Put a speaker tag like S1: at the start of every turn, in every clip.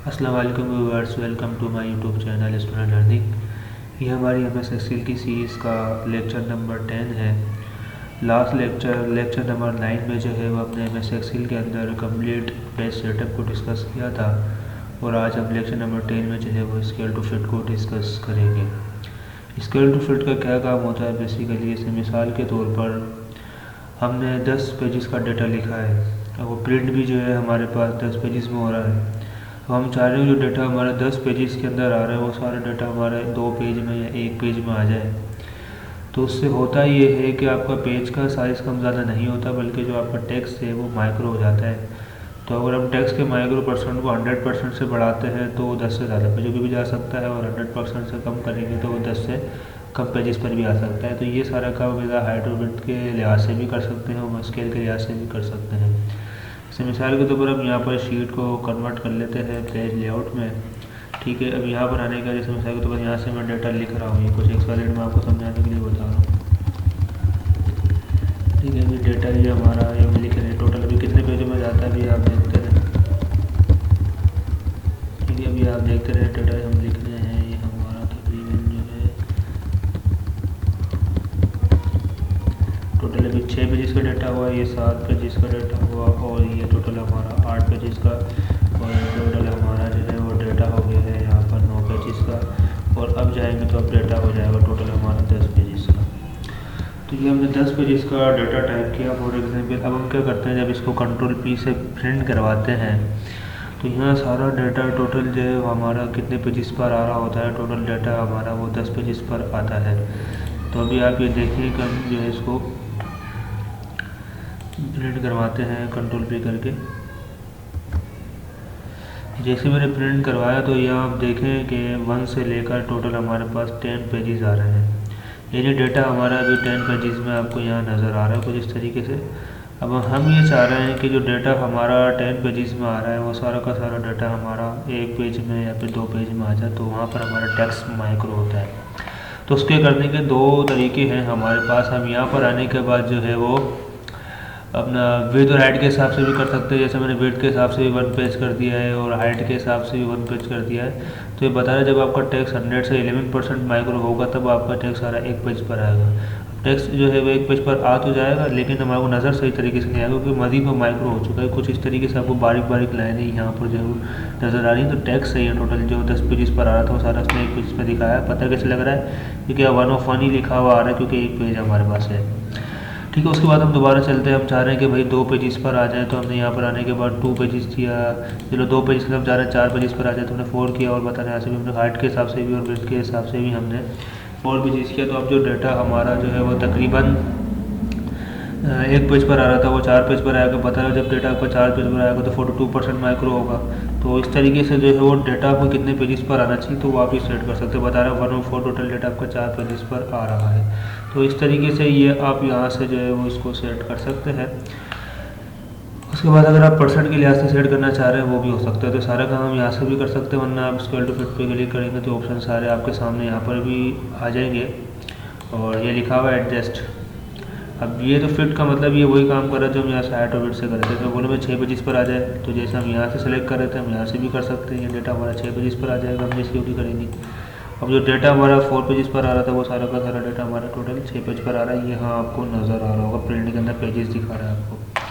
S1: अस्सलाम वालेकुम viewers, welcome to my YouTube channel student learning. ये हमारी एमएस एक्सेल की सीरीज़ का लेक्चर नंबर 10 है। लास्ट लेक्चर नंबर 9 में जो है वो अपने एमएस एक्सेल के अंदर कंप्लीट पेज सेटअप को डिस्कस किया था और आज हम लेक्चर नंबर 10 में जो है वो स्केल टू फिट को डिस्कस करेंगे। स्केल टू फिट का क्या काम होता है बेसिकली, जैसे मिसाल के तौर पर हमने 10 पेजेस का डाटा लिखा है और वो प्रिंट भी जो है हमारे पास 10 पेजेस में हो रहा है। तो हम चाह रहे हैं जो डाटा हमारा 10 पेजेस के अंदर आ रहा है वो सारा डाटा हमारे 2 पेज में या 1 पेज में आ जाए। तो उससे होता ये है कि आपका पेज का साइज़ कम ज़्यादा नहीं होता, बल्कि जो आपका टेक्स्ट है वो माइक्रो हो जाता है। तो अगर हम टेक्स्ट के माइक्रो परसेंट को 100% से बढ़ाते हैं तो वो 10 से ज़्यादा पेजों पर भी जा सकता है, और 100% से कम करेंगे तो वो 10 से कम पेजेस पर भी आ सकता है। तो ये सारा काम विदा हाइट और विड्थ के लिहाज से भी कर सकते हैं और स्केल के लिहाज से भी कर सकते हैं। जैसे मिसाल के तौर पर हम यहाँ पर शीट को कन्वर्ट कर लेते हैं पेज लेआउट में। ठीक है, अब यहाँ पर आने का जैसे मिसाल के तौर पर यहाँ से मैं डाटा लिख रहा हूँ, ये कुछ एक सॉलिड में आपको समझाने के लिए बता रहा हूँ। ठीक है, ये डाटा ये हमारा ये हम लिख रहे हैं, टोटल अभी कितने पेजों में जाता है अभी आप देखते रहें। ठीक है, अभी आप देखते रहें डाटा हम लिख रहे हैं, ये हमारा तकरीबन जो है टोटल अभी 6 पेजेस का डाटा हुआ, ये 7 पेजेस का डाटा हुआ, और ये टोटल हमारा 8 पेजेस का, और टोटल हमारा जो है वो डाटा हो गया है यहाँ पर 9 पेजेस का। और अब जाएंगे तो अब डाटा हो जाएगा टोटल हमारा 10 पेजेस का। तो ये हमने 10 पेजेस का डाटा टाइप किया फॉर एग्जाम्पल। अब हम क्या करते हैं, जब इसको कंट्रोल पी से प्रिंट करवाते हैं तो यहाँ सारा डाटा टोटल जो है हमारा कितने पेजेस पर आ रहा होता है, टोटल डाटा हमारा वो 10 पेजेस पर आता है। तो अभी आप ये देखिए कि हम जो है इसको प्रिंट करवाते हैं कंट्रोल पी करके। जैसे मैंने प्रिंट करवाया तो यहाँ आप देखें कि 1 से लेकर टोटल हमारे पास 10 पेजेस आ रहे हैं। यानी डाटा हमारा अभी 10 पेजेस में आपको यहाँ नज़र आ रहा है कुछ इस तरीके से। अब हम ये चाह रहे हैं कि जो डाटा हमारा 10 पेजेस में आ रहा है वो सारा का सारा डाटा हमारा 1 पेज में या फिर 2 पेज में आ जाए, तो वहाँ पर हमारा टेक्स्ट माइक्रो होता है। तो उसके करने के 2 तरीके हैं हमारे पास। हम यहाँ पर आने के बाद जो है वो अपना विड्थ और हाइट के हिसाब से भी कर सकते हैं। जैसे मैंने विड्थ के हिसाब से भी 1 पेज कर दिया है और हाइट के हिसाब से भी 1 पेज कर दिया है। तो ये बता रहा है जब आपका टेक्स्ट 100 से 11% माइक्रो होगा तब आपका टेक्स्ट सारा 1 पेज पर आएगा। टेक्स्ट जो है वो 1 पेज पर आ तो जाएगा, लेकिन हमारे को नज़र सही तरीके से नहीं आएगा क्योंकि मज़ीद में माइक्रो हो चुका है। कुछ इस तरीके से आपको बारीक बारीक लाइनें यहाँ पर जो है नज़र आ रही है। तो टेक्स्ट सही है, टोटल जो 10 पेजेस पर आ रहा था वो सारा उसने 1 पेज पर दिखाया। पता कैसे लग रहा है, क्योंकि 1 ऑफ 1 ही लिखा हुआ आ रहा है क्योंकि 1 पेज हमारे पास है। ठीक है, उसके बाद हम दोबारा चलते हैं। हम चाह रहे हैं कि भाई 2 पेजेस पर आ जाए, तो हमने यहाँ पर आने के बाद 2 पेजेस दिया। चलो 2 पेजेस हम चाह रहे हैं 4 पेजेस पर आ जाए, तो हमने 4 किया। और बता रहे हैं ऐसे भी हमने हाइट के हिसाब से भी और विड्थ के हिसाब से भी हमने 4 पेजेस किया। तो अब जो डाटा हमारा जो है वो तकरीबन 1 पेज पर आ रहा था वो 4 पेज पर आएगा। पता है जब डाटा आपका 4 पेज पर आएगा तो 42% माइक्रो होगा। तो इस तरीके से जो है वो डाटा आपको कितने पेजेस पर आना चाहिए तो वो आप ही सेट कर सकते हैं। बता रहा है 104 टोटल डाटा आपका 4 पेजेस पर आ रहा है। तो इस तरीके से ये आप यहाँ से जो है वो इसको सेट कर सकते हैं। उसके बाद अगर आप परसेंट के लिहाज से सेट करना चाह रहे हैं वो भी हो सकता है। तो सारा काम हम यहाँ से भी कर सकते हैं, वरना आप स्केल टू फिट पे क्लिक करेंगे तो ऑप्शन सारे आपके सामने यहाँ पर भी आ जाएंगे और ये लिखा हुआ है एडजस्ट। अब ये तो फिट का मतलब ये वही काम कर रहा है जो हम यहाँ से हाइट और विड्थ से कर रहे थे। तो बोले मैं 6 पेजेस पर आ जाए, तो जैसे हम यहाँ से सेलेक्ट कर रहे थे हम यहाँ से भी कर सकते हैं। ये डाटा हमारा 6 पेजेस पर आ जाएगा, हम इसकी करेंगे। अब जो डाटा हमारा 4 पेजेस पर आ रहा था वो सारा का सारा डाटा हमारा टोटल 6 पेज पर आ रहा है। यहाँ आपको नज़र आ रहा होगा प्रिंट के अंदर पेजेस दिखा रहा है आपको।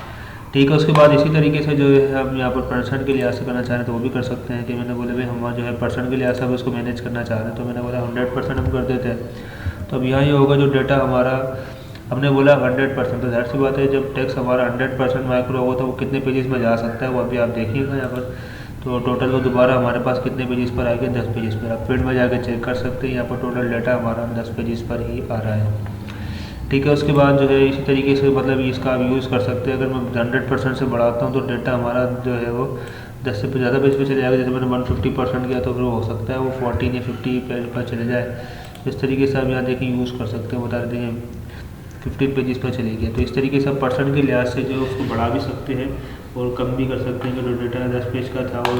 S1: ठीक है, उसके बाद इसी तरीके से जो है हम यहाँ पर परसेंट के लिहाज से करना चाह रहे हैं तो वो भी कर सकते हैं। कि मैंने बोले भाई हम जो है परसेंट के लिहाज से उसको मैनेज करना चाह रहे हैं, तो मैंने बोला 100% हम कर देते हैं। तो अब यहाँ ये होगा जो डाटा हमारा हमने बोला 100%, तो जाहिर सी बात है जब टेक्स्ट हमारा 100% माइक्रो होगा तो वो कितने पेजेस में जा सकता है वो अभी आप देखिएगा यहाँ पर। तो टोटल वो दोबारा हमारे पास कितने पेजेस पर आएंगे, 10 पेजेस पर। आप फिर में जाकर चेक कर सकते हैं, यहाँ पर टोटल डाटा हमारा 10 पेजेस पर ही आ रहा है। ठीक है, उसके बाद जो है इसी तरीके से मतलब इसका आप यूज़ कर सकते हैं। अगर मैं 100% से बढ़ाता हूँ तो डाटा हमारा जो है वो 10 से ज़्यादा पेज पर चले जाएगा। जैसे मैंने 150% किया तो फिर वो हो सकता है वो 14 या 50 पेज पर चले जाए। इस तरीके से आप यहाँ देखिए यूज़ कर सकते हैं। बता देंगे 15 पेजेस पर चले गया। तो इस तरीके से आप परसेंट के लिहाज से जो उसको बढ़ा भी सकते हैं और कम भी कर सकते हैं। कि जो डाटा 10 पेज का था वो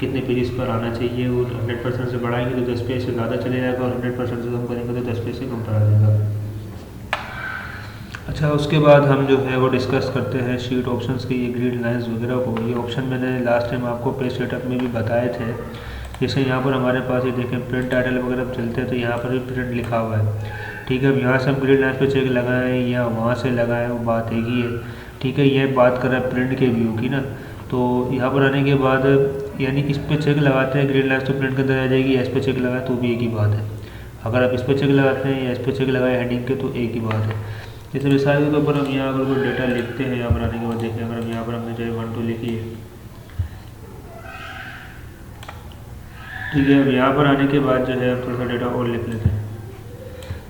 S1: कितने पेजेस पर आना चाहिए, वो 100% से बढ़ाएंगे तो 10 पेज से ज़्यादा चले जाएगा, और 100% से कम करेंगे तो 10 पेज से कम पर आ जाएगा। अच्छा, उसके बाद हम जो है वो डिस्कस करते हैं शीट ऑप्शंस के, ये ग्रिड लाइंस वगैरह को। ये ऑप्शन मैंने लास्ट टाइम आपको पेज सेटअप में भी बताए थे। जैसे यहाँ पर हमारे पास ये देखें प्रिंट टाइटल वगैरह चलते हैं तो यहाँ पर भी प्रिंट लिखा हुआ है। ठीक है, अब यहाँ से हम ग्रिड लाइन्स पे चेक लगाएं या वहाँ से लगाएं वो बात एक ही है। ठीक है, ये बात कर रहा है प्रिंट के व्यू की ना। तो यहाँ पर आने के बाद यानी इस पे चेक लगाते हैं ग्रिड लाइन्स तो प्रिंट के अंदर आ जाएगी, या इस पे चेक लगाए तो भी एक ही बात है। अगर आप इस पे चेक लगाते हैं या इस पे चेक लगाए हेडिंग के तो एक ही बात है। जैसे मिसाल के तौर पर हम यहाँ अगर कोई डेटा लिखते हैं, यहाँ पर आने के बाद देखें, अगर हम यहाँ पर हमने चाहे 1 2 लिखी है। ठीक है, अब यहाँ पर आने के बाद जो है हम थोड़ा सा डेटा और लिख लेते हैं।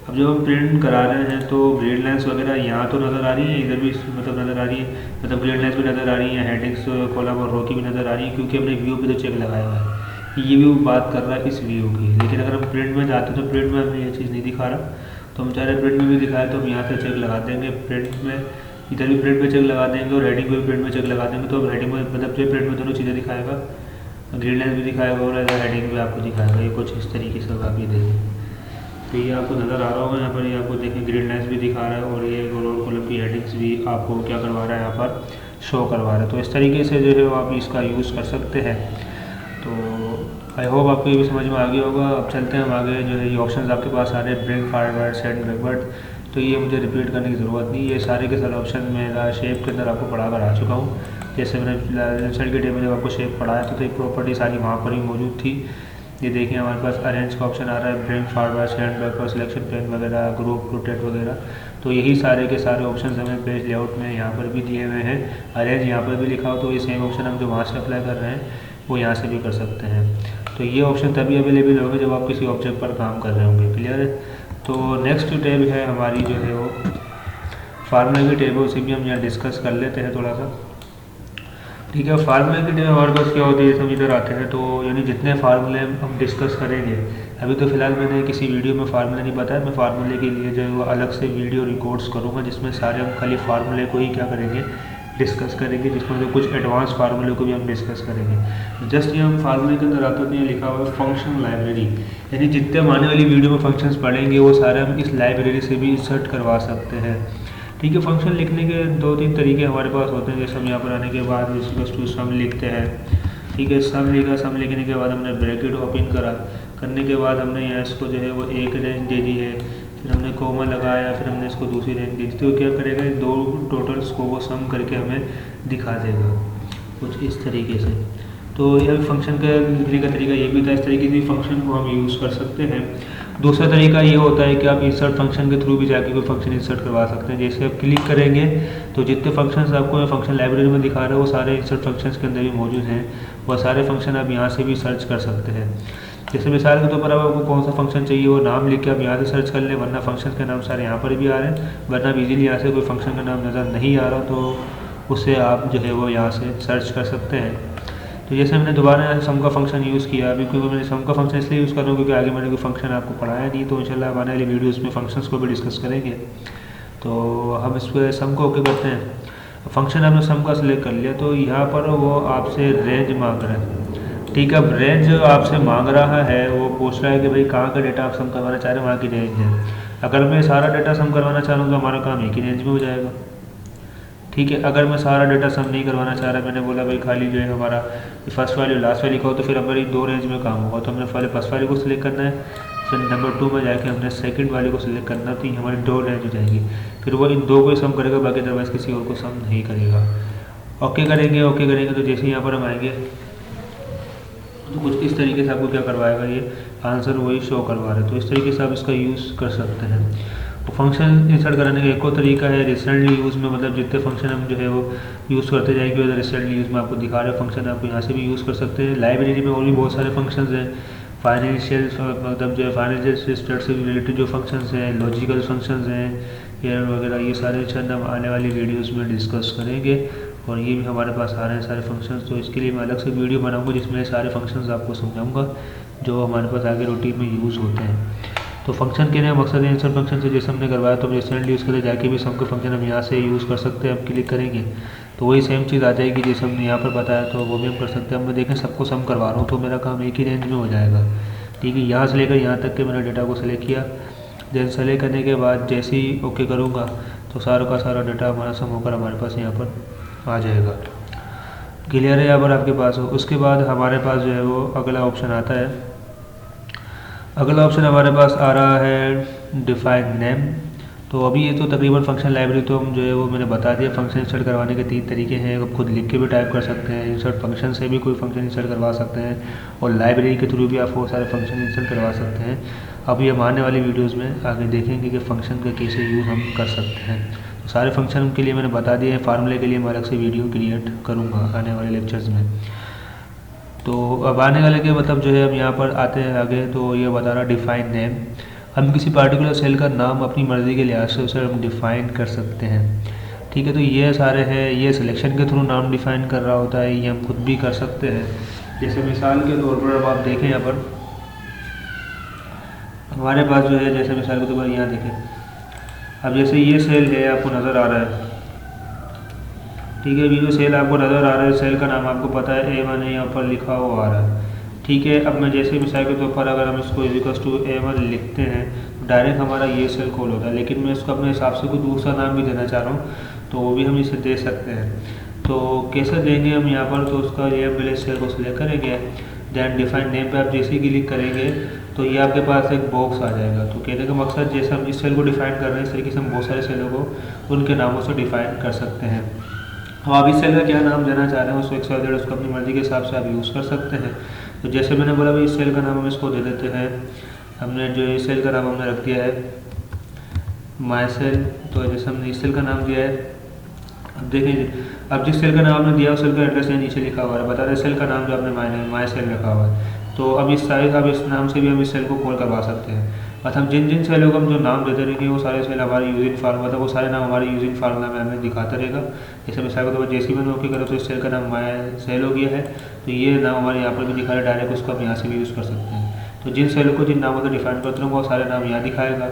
S1: अब जब हम प्रिंट करा रहे हैं तो ग्रिड लाइन्स वगैरह यहाँ तो नज़र आ रही है, इधर भी मतलब नज़र आ रही है, मतलब ग्रिड लाइन्स भी नज़र आ रही है, हेडिंग्स कॉलम और रो की भी नज़र आ रही है, क्योंकि हमने व्यू पे तो चेक लगाया हुआ है। ये व्यू बात कर रहा है इस व्यू की। लेकिन अगर हम प्रिंट में जाते तो प्रिंट में हमें ये चीज़ नहीं दिखा रहा, तो हम चाह रहे प्रिंट में भी दिखाए तो हम यहाँ से चेक लगा देंगे। प्रिंट में इधर भी प्रिंट में चेक लगा देंगे और हेडिंग में भी प्रिंट में चेक लगा देंगे। तो अब हेडिंग में मतलब जो प्रिंट में दोनों चीज़ें दिखाएगा, ग्रिड लाइन भी दिखाएगा और हेडिंग भी आपको दिखाएगा। ये कुछ इस तरीके से आप ये देखें तो ये आपको नज़र आ रहा होगा यहाँ पर। ये आपको देखें ग्रिड लाइन्स भी दिखा रहा है और ये रोल कॉलम की हेडिंग्स भी आपको क्या करवा रहा है, यहाँ पर शो करवा रहा है। तो इस तरीके से जो है वो आप इसका यूज़ कर सकते हैं। तो आई होप आपको ये भी समझ में आ गया होगा। अब चलते हैं हम आगे। जो है ये ऑप्शंस आपके पास आ रहे हैं, ब्रिंग फॉरवर्ड, सेंड बैकवर्ड, तो ये मुझे रिपीट करने की ज़रूरत नहीं। ये सारे के सारे ऑप्शन मेरा शेप के अंदर आपको पढ़ा कर आ चुका हूँ। जैसे मैंने साइड के टेबल में आपको शेप पढ़ाया तो ये प्रॉपर्टी सारी वहाँ पर ही मौजूद थी। ये देखिए हमारे पास अरेंज का ऑप्शन आ रहा है, bring forward, send backward, selection plane वगैरह, ग्रुप, रोटेट वगैरह। तो यही सारे के सारे ऑप्शन हमें पेज लेआउट में यहाँ पर भी दिए हुए हैं। अरेंज यहाँ पर भी लिखा हो तो ये सेम ऑप्शन हम जो वहाँ से अप्लाई कर रहे हैं वो यहाँ से भी कर सकते हैं। तो ये ऑप्शन तभी अवेलेबल होंगे जब आप किसी ऑब्जेक्ट पर काम कर रहे होंगे। क्लियर है। तो नेक्स्ट जो टैब है हमारी जो है वो फार्मूला की टैब है, उसे भी हम यहाँ डिस्कस कर लेते हैं थोड़ा सा। ठीक है, फार्मूला की टैब हमारे पास क्या होती है, हम इधर आते हैं तो यानी जितने फार्मूले हम डिस्कस करेंगे, अभी तो फिलहाल मैंने किसी वीडियो में फार्मूला नहीं बताया। मैं फार्मूले के लिए जो है वो अलग से वीडियो रिकॉर्ड्स करूँगा जिसमें सारे हम खाली फार्मूले को ही क्या करेंगे, डिस्कस करेंगे, जिसमें से कुछ एडवांस फार्मूले को भी हम डिस्कस करेंगे। जस्ट ये हम फार्मूले के अंदर आते हैं, लिखा हुआ है फंक्शन लाइब्रेरी, यानी जितने हम आने वाली वीडियो में फंक्शंस पढ़ेंगे वो सारे हम इस लाइब्रेरी से भी इंसर्ट करवा सकते हैं। ठीक है, फंक्शन लिखने के 2-3 तरीके हमारे पास होते हैं। जैसे हम यहाँ पर आने के बाद टू सम लिखते हैं। ठीक है, सम लिखा, सम लिखने के बाद हमने ब्रैकेट ओपन करा, करने के बाद हमने यहाँ इसको जो है वो एक रेंज दे दी है, फिर हमने कोमा लगाया, फिर हमने इसको दूसरी रेंज दी। तो क्या करेगा, दो टोटल्स को वो सम करके हमें दिखा देगा कुछ इस तरीके से। तो यह फंक्शन का लिखने का तरीका ये भी था। इस तरीके से फंक्शन को हम यूज़ कर सकते हैं। दूसरा तरीका ये होता है कि आप इंसर्ट फंक्शन के थ्रू भी जाके कोई फंक्शन इंसर्ट करवा सकते हैं। जैसे आप क्लिक करेंगे तो जितने फंक्शंस आपको फंक्शन लाइब्रेरी में दिखा रहे हैं वो सारे इंसर्ट फंक्शंस के अंदर भी मौजूद हैं। वह सारे फंक्शन आप यहाँ से भी सर्च कर सकते हैं। जैसे मिसाल के तौर पर आपको कौन सा फंक्शन चाहिए वो नाम लिख के आप यहाँ से सर्च कर लें, वरना फंक्शन के नाम सारे यहाँ पर भी आ रहे हैं। वरना आप इजीली यहाँ से कोई फंक्शन का नाम नज़र नहीं आ रहा तो उससे आप जो है वो यहाँ से सर्च कर सकते हैं। तो जैसे मैंने दोबारा सम का फंक्शन यूज़ किया अभी, क्योंकि मैंने सम का फंक्शन इसलिए यूज़ कर रहा हूँ क्योंकि आगे मैंने कोई फंक्शन आपको पढ़ाया नहीं, तो इंशाल्लाह आने वाली वीडियोज़ में फंक्शंस को भी डिस्कस करेंगे। तो हम इस पर सम को ओके करते हैं। फंक्शन आपने सम का सिलेक्ट कर लिया तो यहाँ पर वो आपसे रेंज मांग रहा है। ठीक है, अब रेंज आपसे मांग रहा है, वो पूछ रहा है कि भाई कहाँ का डेटा आप सम करवाना चाह रहे हैं, वहाँ की रेंज है। अगर मैं सारा डेटा सम करवाना चाह रहा हूँ तो हमारा काम एक ही रेंज में हो जाएगा। ठीक है, अगर मैं सारा डेटा सम नहीं करवाना चाह रहा, मैंने बोला भाई खाली जो है हमारा फर्स्ट वाली लास्ट वाली का हो, तो फिर हमारी 2 रेंज में काम होगा। तो हमने पहले फर्स्ट वाली को सिलेक्ट करना है, फिर नंबर 2 में जाके हमने सेकंड वाली को सिलेक्ट करना है, तो ये हमारी 2 रेंज हो जाएगी। फिर वो इन 2 को ही सम करेगा, बाकी अदरवाइज़ किसी और को सम नहीं करेगा। ओके करेंगे, ओके करेंगे तो जैसे यहाँ पर हम आएंगे तो कुछ इस तरीके से आपको क्या करवाएगा, ये आंसर वही शो करवा रहे हैं। तो इस तरीके से आप इसका यूज़ कर सकते हैं। तो फंक्शन इंसर्ट कराने का एक और तरीका है रिसेंटली यूज़ में, मतलब जितने फंक्शन हम जो है वो यूज़ करते जाएंगे उधर रिसेंटली यूज़ में आपको दिखा रहे फंक्शन आपको यहाँ से भी यूज़ कर सकते हैं। लाइब्रेरी में और भी बहुत सारे फंक्शंस हैं। फाइनेंशियल मतलब जो है फाइनेंशियल स्टेट से रिलेटेड जो फंक्शंस हैं, लॉजिकल फंक्शंस हैं, एरर वगैरह, ये सारे चंद हम आने वाली वीडियोज़ में डिस्कस करेंगे। और ये भी हमारे पास आ रहे हैं सारे फंक्शंस, तो इसके लिए मैं अलग से वीडियो बनाऊंगा जिसमें सारे फंक्शंस आपको समझाऊंगा जो हमारे पास आगे रूटीन में यूज़ होते हैं। तो फंक्शन के लिए मकसद है इंसर्ट फंक्शन से जैसे हमने करवाया तो रिसेंटली यूज़ करते जाके भी सम के फंक्शन हम यहाँ से यूज़ कर सकते हैं। हम क्लिक करेंगे तो वही सेम चीज़ आ जाएगी जैसे हमने यहाँ पर बताया, तो वो भी हम कर सकते हैं। अब मैं देखें सबको सम करवा रहा हूँ तो मेरा काम एक ही रेंज में हो जाएगा। ठीक है, यहाँ से लेकर यहाँ तक के मैंने डेटा को सेलेक्ट किया। देन सेलेक्ट करने के बाद जैसे ही ओके करूँगा तो सारा का सारा डाटा हमारा सम होकर हमारे पास यहाँ पर आ जाएगा। क्लियर है यहाँ पर आपके पास हो। उसके बाद हमारे पास जो है वो अगला ऑप्शन आता है। अगला ऑप्शन हमारे पास आ रहा है डिफाइन नेम। तो अभी ये तो तकरीबन फंक्शन लाइब्रेरी तो हम जो है वो मैंने बता दिया। फंक्शन इंसर्ट करवाने के 3 तरीके हैं। आप खुद लिख के भी टाइप कर सकते हैं, इंसर्ट फंक्शन से भी कोई फंक्शन इंसर्ट करवा सकते हैं, और लाइब्रेरी के थ्रू भी आप बहुत सारे फंक्शन इंसर्ट करवा सकते हैं। अब ये हम आने वाली वीडियोज़ में आगे देखेंगे कि फ़ंक्शन का कैसे यूज़ हम कर सकते हैं। तो सारे फंक्शन के लिए मैंने बता दिए हैं। फार्मूले के लिए मैं अलग से वीडियो क्रिएट करूँगा आने वाले लेक्चर्स में। तो अब आने वाले के मतलब जो है हम यहाँ पर आते हैं आगे। तो ये बता रहा डिफाइन नेम। हम किसी पार्टिकुलर सेल का नाम अपनी मर्ज़ी के लिहाज से उसे हम डिफ़ाइन कर सकते हैं। ठीक है, तो ये सारे हैं, ये सिलेक्शन के थ्रू नाम डिफ़ाइन कर रहा होता है, ये हम खुद भी कर सकते हैं। जैसे मिसाल के तौर पर अब आप देखें यहाँ पर हमारे पास जो है, जैसे मिसाल के तौर पर यहाँ देखें, अब जैसे ये सेल है आपको नज़र आ रहा है। ठीक है, ये जो सेल आपको नज़र आ रहा है, सेल का नाम आपको पता है A1 यहाँ पर लिखा हुआ आ रहा है। ठीक है, अब मैं जैसे मिसाल के तौर पर अगर हम इसको इक्वल्स टू A1 लिखते हैं तो डायरेक्ट हमारा ये सेल कॉल होता है। लेकिन मैं इसको अपने हिसाब से कोई दूसरा नाम भी देना चाह रहा हूँ तो वो भी हम इसे दे सकते हैं। तो कैसे देंगे हम यहाँ पर, तो उसका ये पहले सेल को सिलेक्ट करेंगे, दैन डिफाइन नेम पे आप जैसे ही क्लिक करेंगे तो ये आपके पास एक बॉक्स आ जाएगा। तो कहने का मकसद जैसे हम इस सेल को डिफाइन कर रहे हैं, इस तरीके से हम बहुत सारे सेलों को उनके नामों से डिफाइन कर सकते हैं। अब आप इस सेल का क्या नाम देना चाह रहे हैं उसको उसको अपनी मर्ज़ी के हिसाब से आप यूज़ कर सकते हैं। तो जैसे मैंने बोला भाई इस सेल का नाम हम इसको दे देते हैं, हमने जो इस सेल का नाम हमने रख दिया है माई सेल। तो जैसे हमने इस सेल का नाम दिया है, अब देखें, अब जिस सेल का नाम आपने दिया उस सेल का एड्रेस यहाँ नीचे लिखा हुआ है, बता दें सेल का नाम जो आपने माई सेल रखा हुआ है। तो अब इस नाम से भी हम इस सेल को कॉल करवा सकते हैं। बस हम जिन जिन सेलों को हम जो नाम देते रहेंगे वो सारे सेल हमारे यूजिंग फार्मूला था, वो सारे नाम हमारे यूजिंग फार्मूला में हमें दिखाता रहेगा। जैसे मिसाल के तौर पर जैसे मैंने ओके करा तो इस सेल का नाम माई सेल हो गया है, तो ये नाम हमारे यहाँ पर भी दिखा रहा है, डायरेक्ट उसको हम यहाँ से भी यूज़ कर सकते हैं। तो जिन सेलों को जिन नामों से डिफाइन करते हैं वो सारे नाम यहाँ दिखाएगा।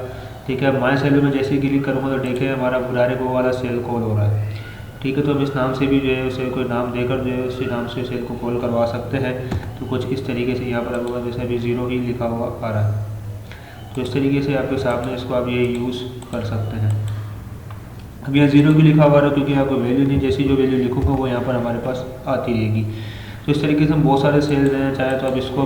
S1: ठीक है, माई सेल में जैसे ही क्लिक करूँगा तो देखें हमारा डायरेक्ट वो वाला सेल कॉल हो रहा है। ठीक है, तो हम इस नाम से भी जो है उसे कोई नाम देकर जो है उसी नाम से सेल को कॉल करवा सकते हैं। तो कुछ इस तरीके से यहाँ पर आपको जैसे अभी 0 ही लिखा हुआ आ रहा है, तो इस तरीके से आपके सामने इसको आप ये यूज़ कर सकते हैं। अब यहाँ 0 भी लिखा हुआ है क्योंकि आपको वैल्यू नहीं, जैसी जो वैल्यू लिखूँगा वो यहाँ पर हमारे पास आती रहेगी। तो इस तरीके से हम बहुत सारे सेल देना चाहें तो आप इसको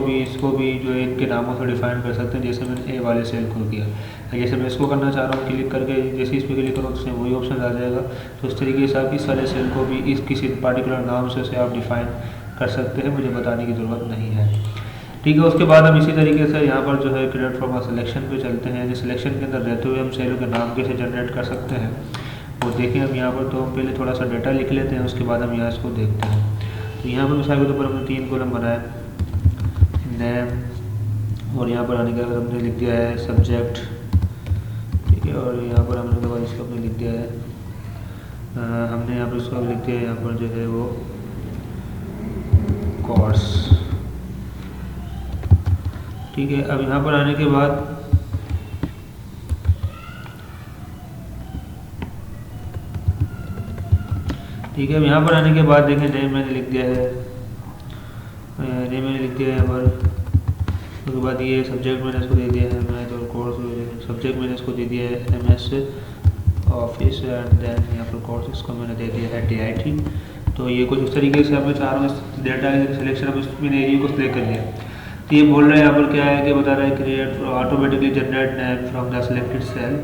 S1: भी जो है इनके नामों से डिफाइन कर सकते हैं। जैसे मैंने ए वाले सेल को किया, जैसे मैं इसको करना चाह रहा हूँ, क्लिक करके जैसे इस पर क्लिक करूँ तो वही ऑप्शन आ जाएगा। तो इस तरीके से आप इस वाले सेल को भी इस किसी पार्टिकुलर नाम से उसे आप डिफाइन कर सकते हैं, मुझे बताने की ज़रूरत नहीं है। ठीक है, उसके बाद हम इसी तरीके से यहाँ पर जो है क्रिएट फ्रॉम सिलेक्शन पे चलते हैं। सिलेक्शन के अंदर रहते हुए हम सेलों के नाम कैसे जनरेट कर सकते हैं वो देखें। हम यहाँ पर तो हम पहले थोड़ा सा डाटा लिख लेते हैं, उसके बाद हम यहाँ इसको देखते हैं। तो यहाँ पर मिसाल के तौर पर हमने 3 कॉलम बनाए, नेम, और यहाँ पर आने के बाद हमने लिख दिया है सब्जेक्ट। ठीक है, और यहाँ पर हमने के बाद इसको हमने लिख दिया है हमने यहाँ पर इसको लिख दिया है यहाँ पर जो है वो कोर्स। ठीक है, अब यहाँ पर आने के बाद ठीक है, अब यहाँ पर आने के बाद देखें नेम मैंने लिख दिया है, नेम मैंने लिख दिया है यहाँ पर। उसके बाद ये सब्जेक्ट मैंने इसको दे दिया है मैथ और कोर्स। सब्जेक्ट मैंने इसको दे दिया है MS ऑफिस, एंड देन यहाँ पर कोर्स इसको मैंने दे दिया है DIT। तो ये कुछ इस तरीके से मैं चाह रहा हूँ डेटा सिलेक्शन, अब मैंने एरिया को सिलेक्ट कर लिया। तो ये बोल रहा है यहाँ पर क्या है कि बता रहा है create automatically generate name from the selected cell.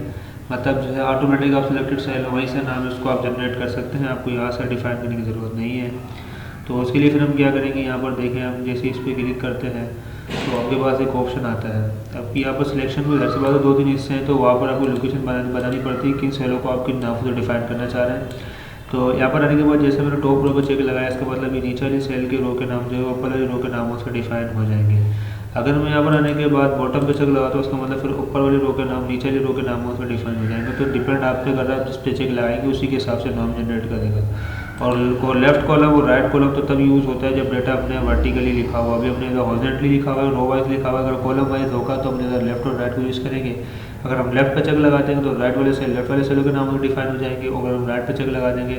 S1: मतलब जो है ऑटोमेटिक आप सिलेक्टेड सेल वहीं से नाम इसको आप जनरेट कर सकते हैं, आपको यहाँ से डिफाइन करने की ज़रूरत नहीं है। तो उसके लिए फिर हम क्या करेंगे, यहाँ पर देखें हम जैसे इस पर क्लिक करते हैं तो आपके पास एक ऑप्शन आता है। अब यहाँ पर सिलेक्शन में घर से बात 2-3 हिस्से हैं, तो वहाँ पर आपको लोकेशन बतानी पड़ती है किन सेलों को आप किन नामों से डिफाइन करना चाह रहे हैं। तो यहाँ पर आने के बाद जैसे मैंने टॉप रो पर चेक लगाया, इसका मतलब ये नीचे वाली सेल के रो के नाम जो है ऊपर वाली रो के नामों से डिफाइन हो जाएंगे। अगर मैं यहाँ पर आने के बाद बॉटम पे चेक लगाता हूँ, उसका मतलब फिर ऊपर वाली रो के नाम नीचे वाली रो के नामों से डिफाइन हो जाएंगे। तो डिपेंड आप पे कर रहा है, जिस पे चेक लगाएंगे उसी के हिसाब से नाम जनरेट करेगा। और लेफ्ट कॉलम और राइट कॉलम तो तब यूज़ होता है जब डेटा अपने वर्टिकली लिखा हुआ, अभी अपने हॉरिजॉन्टली लिखा हुआ है, रो वाइज लिखा हुआ है। अगर कॉलम वाइज होगा तो अपने इधर लेफ्ट और राइट को यूज़ करेंगे। अगर हम लेफ्ट पे चेक लगाते हैं तो राइट वाले सेल लेफ्ट वाले सेलों के नाम डिफाइन हो जाएंगे, और अगर हम राइट पे चेक लगा देंगे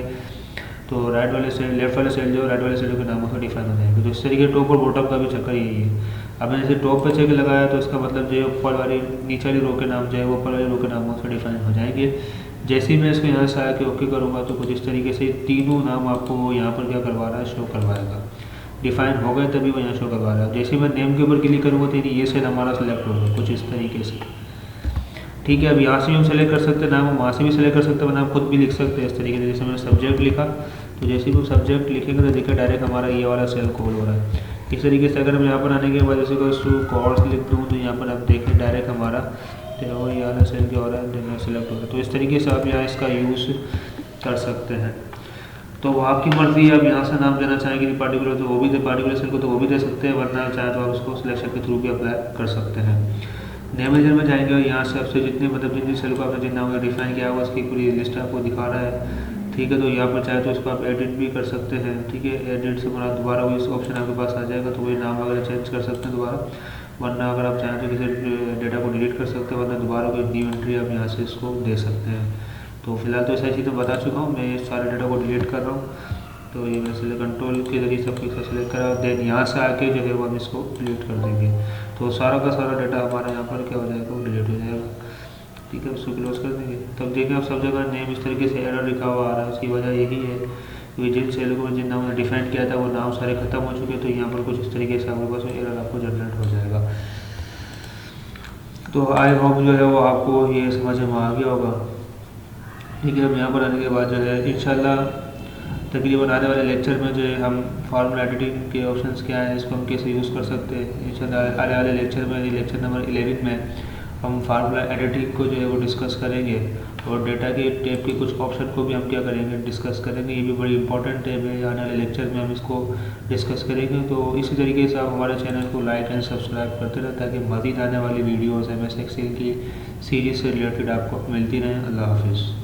S1: तो राइट वाले सेल लेफ्ट वाले सेल जो राइट वाले सेलों के नामों से डिफाइन हो जाएंगे। तो इस तरीके टॉप और बॉटम का भी चक्कर यही है। अब मैंने जैसे टॉप पे चेक लगाया तो इसका मतलब जो ऊपर वाली नीचे वाली रो के नाम जो है वो ऊपर वाली रो के नामों से डिफाइन हो जाएंगे। जैसे ही मैं इसको यहाँ से आके ओके करूँगा तो कुछ इस तरीके से तीनों नाम आपको यहाँ पर क्या करवा रहा है, शो करवाएगा। डिफाइन हो गए तभी वो यहाँ शो करवा रहा है। जैसे ही मैं नेम के ऊपर क्लिक करूँगा तो ये सेल हमारा सेलेक्ट होगा कुछ इस तरीके से। ठीक है, अब यहाँ से भी हम सेलेक्ट कर सकते हैं नाम, हम वहाँ से भी सेलेक्ट कर सकते हैं, वरना आप खुद भी लिख सकते हैं इस तरीके से। जैसे मैंने सब्जेक्ट लिखा तो जैसे ही वो सब्जेक्ट लिखेंगे तो देखिए डायरेक्ट हमारा ये वाला सेल कॉल हो रहा है। इस तरीके से अगर मैं यहाँ पर आने के बाद जैसे कोर्स लिख दूँ तो यहाँ पर आप देखें डायरेक्ट हमारा तो ये वाला सेल क्या हो रहा है, डिनर सेलेक्ट हो रहा है। तो इस तरीके से आप यहाँ इसका यूज़ कर सकते हैं। तो आपकी मर्ज़ी है, आप यहाँ से नाम देना चाहेंगे पार्टिकुलर तो वो भी दे, पार्टिकुलर सेल को तो वो भी दे सकते हैं, वरना चाहे तो आप उसको सिलेक्शन के थ्रू भी अप्लाई कर सकते हैं। नेम मैनेजर में जाएंगे और यहाँ से आपसे जितने मतलब जितनी सेल को आपने जितना होगा डिफाइन किया हुआ उसकी पूरी लिस्ट आपको दिखा रहा है। ठीक है, तो यहाँ पर चाहे तो इसको आप एडिट भी कर सकते हैं। ठीक है, एडिट से बना दोबारा वही ऑप्शन आपके पास आ जाएगा, तो वही नाम वगैरह चेंज कर सकते हैं दोबारा, वरना अगर आप चाहें तो किसी डेटा को डिलीट कर सकते हैं, वरना दोबारा कोई न्यू एंट्री आप यहाँ से इसको दे सकते हैं। तो फिलहाल तो ऐसा चीज़ मैं बता चुका हूँ, मैं ये सारे डेटा को डिलीट कर रहा हूँ। तो ये मैं सिलेक्ट कंट्रोल के जरिए सब कुछ सेलेक्ट करा, देन यहाँ से आके जो है वो हम इसको डिलीट कर देंगे। तो सारा का सारा डाटा हमारा यहाँ पर क्या हो जाएगा, वो डिलीट हो जाएगा। ठीक है, उसको क्लोज कर देंगे। तब देखिए आप सब जगह नेम इस तरीके से एरर लिखा हुआ आ रहा है। उसकी वजह यही है कि जिन सेल को जिन नाम डिफाइन किया था वो नाम सारे खत्म हो चुके, तो यहाँ पर कुछ इस तरीके से आपके पास एरर आपको जनरेट हो जाएगा। तो आई होप जो है वो आपको ये समझ में आ गया होगा। ठीक है, अब यहाँ पर आने के बाद जो है इंशाल्लाह तकरीबन आने वाले लेक्चर में जो है हम फार्मूला एडिटिंग के ऑप्शंस क्या हैं, इसको हम कैसे यूज़ कर सकते हैं। इंशाल्लाह आने वाले लेक्चर में, लेक्चर नंबर 11 में हम फार्मूला एडिटिंग को जो है वो डिस्कस करेंगे, और डेटा के टैब के कुछ ऑप्शन को भी हम क्या करेंगे, डिस्कस करेंगे। ये भी बड़ी इंपॉर्टेंट टैब है, आने वाले लेक्चर में हम इसको डिस्कस करेंगे। तो इसी तरीके से आप हमारे चैनल को लाइक एंड सब्सक्राइब करते रहें ताकि मज़ीद आने वाली वीडियोज़ MS Excel की सीरीज़ से रिलेटेड आपको मिलती रहें। अल्लाह हाफिज़।